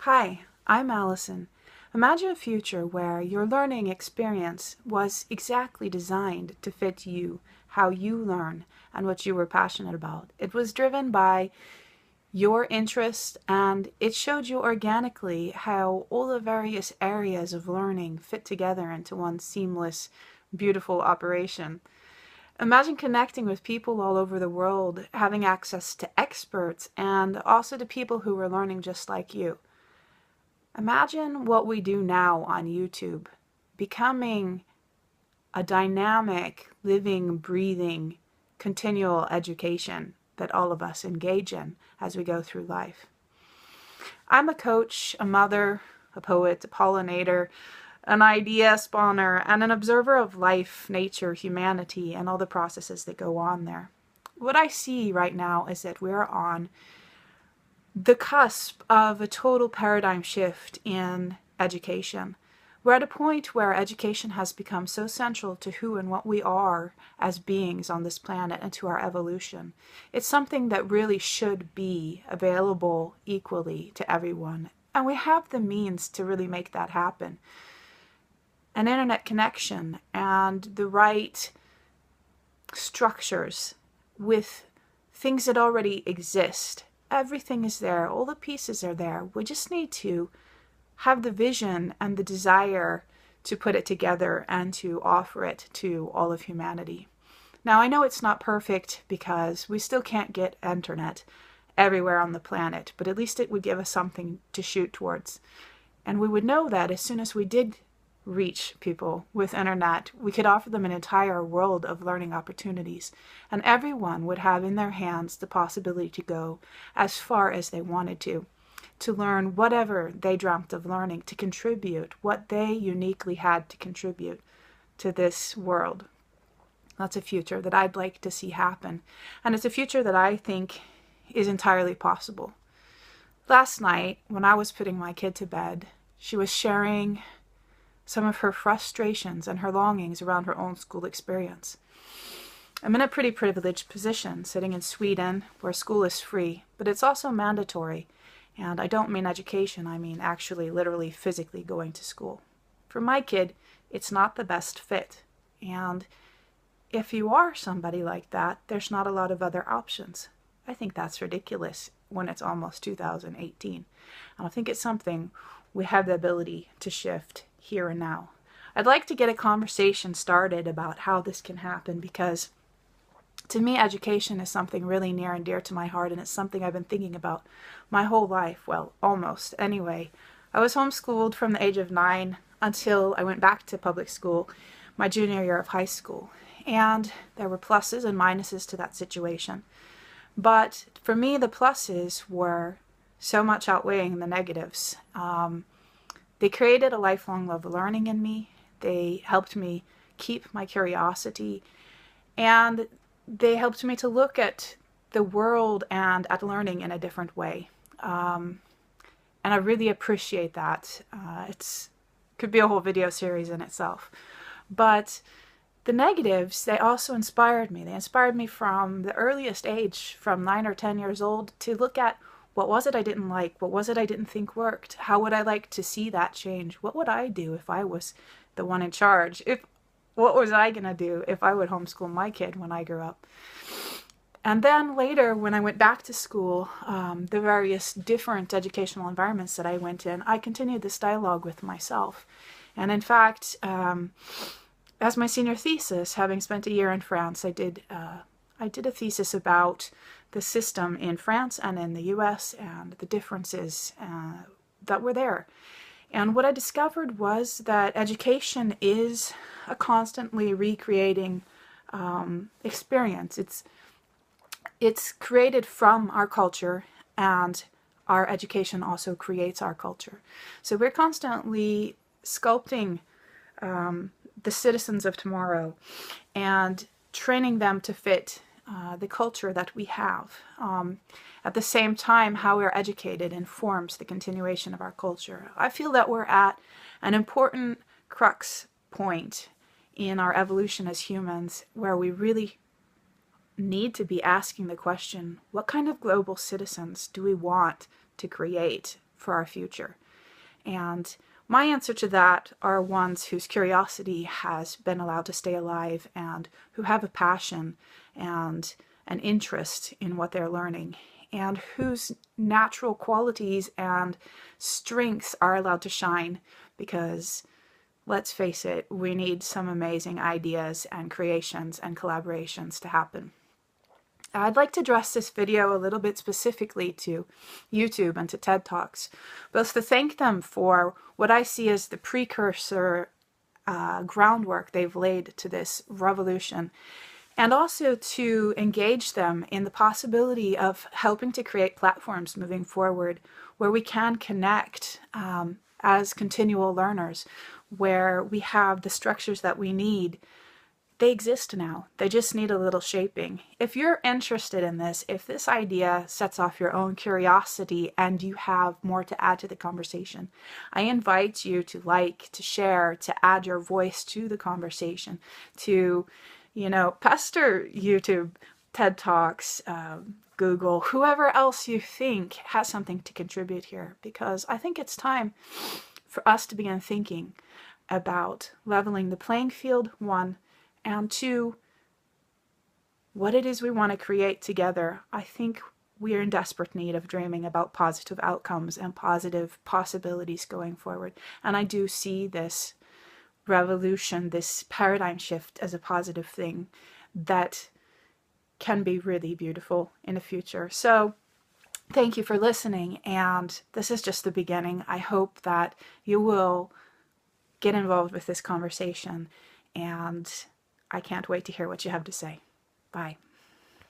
Hi, I'm Allison. Imagine a future where your learning experience was exactly designed to fit you, how you learn, and what you were passionate about. It was driven by your interest, and it showed you organically how all the various areas of learning fit together into one seamless, beautiful operation. Imagine connecting with people all over the world, having access to experts, and also to people who were learning just like you. Imagine what we do now on YouTube, becoming a dynamic, living, breathing, continual education that all of us engage in as we go through life. I'm a coach, a mother, a poet, a pollinator, an idea spawner, and an observer of life, nature, humanity, and all the processes that go on there. What I see right now is that we're on the cusp of a total paradigm shift in education. We're at a point where education has become so central to who and what we are as beings on this planet and to our evolution. It's something that really should be available equally to everyone. And we have the means to really make that happen. An internet connection and the right structures with things that already exist. Everything is there. All the pieces are there. We just need to have the vision and the desire to put it together and to offer it to all of humanity. Now, I know it's not perfect because we still can't get internet everywhere on the planet, but at least it would give us something to shoot towards. And we would know that as soon as we did reach people with internet, we could offer them an entire world of learning opportunities, and everyone would have in their hands the possibility to go as far as they wanted to learn whatever they dreamt of learning, to contribute what they uniquely had to contribute to this world. That's a future that I'd like to see happen, and it's a future that I think is entirely possible. Last night, when I was putting my kid to bed, she was sharing some of her frustrations and her longings around her own school experience. I'm in a pretty privileged position, sitting in Sweden, where school is free, but it's also mandatory. And I don't mean education, I mean actually, literally, physically going to school. For my kid, it's not the best fit. And if you are somebody like that, there's not a lot of other options. I think that's ridiculous when it's almost 2018. And I think it's something we have the ability to shift here and now. I'd like to get a conversation started about how this can happen, because to me, education is something really near and dear to my heart, and it's something I've been thinking about my whole life. Well, almost. Anyway, I was homeschooled from the age of 9 until I went back to public school my junior year of high school. And there were pluses and minuses to that situation. But for me, the pluses were so much outweighing the negatives. They created a lifelong love of learning in me. They helped me keep my curiosity, and they helped me to look at the world and at learning in a different way. And I really appreciate that. It could be a whole video series in itself. But the negatives, they also inspired me. They inspired me from the earliest age, from 9 or 10 years old, to look at what was it I didn't like? What was it I didn't think worked? How would I like to see that change? What would I do if I was the one in charge? What was I going to do if I would homeschool my kid when I grew up? And then later, when I went back to school, the various different educational environments that I went in, I continued this dialogue with myself. And in fact, as my senior thesis, having spent a year in France, I did a thesis about the system in France and in the US and the differences that were there. And what I discovered was that education is a constantly recreating experience. It's created from our culture, and our education also creates our culture. So we're constantly sculpting the citizens of tomorrow and training them to fit the culture that we have. At the same time, how we're educated informs the continuation of our culture. I feel that we're at an important crux point in our evolution as humans, where we really need to be asking the question, what kind of global citizens do we want to create for our future. And my answer to that are ones whose curiosity has been allowed to stay alive and who have a passion and an interest in what they're learning, and whose natural qualities and strengths are allowed to shine, because let's face it, we need some amazing ideas and creations and collaborations to happen. I'd like to address this video a little bit specifically to YouTube and to TED Talks, both to thank them for what I see as the precursor groundwork they've laid to this revolution, and also to engage them in the possibility of helping to create platforms moving forward where we can connect as continual learners, where we have the structures that we need. They exist now. They just need a little shaping. If you're interested in this, if this idea sets off your own curiosity and you have more to add to the conversation, I invite you to like, to share, to add your voice to the conversation, to, pester YouTube, TED Talks, Google, whoever else you think has something to contribute here, because I think it's time for us to begin thinking about leveling the playing field, one, and two, what it is we want to create together. I think we are in desperate need of dreaming about positive outcomes and positive possibilities going forward. And I do see this revolution, this paradigm shift, as a positive thing that can be really beautiful in the future. So thank you for listening, and this is just the beginning. I hope that you will get involved with this conversation, and I can't wait to hear what you have to say. Bye.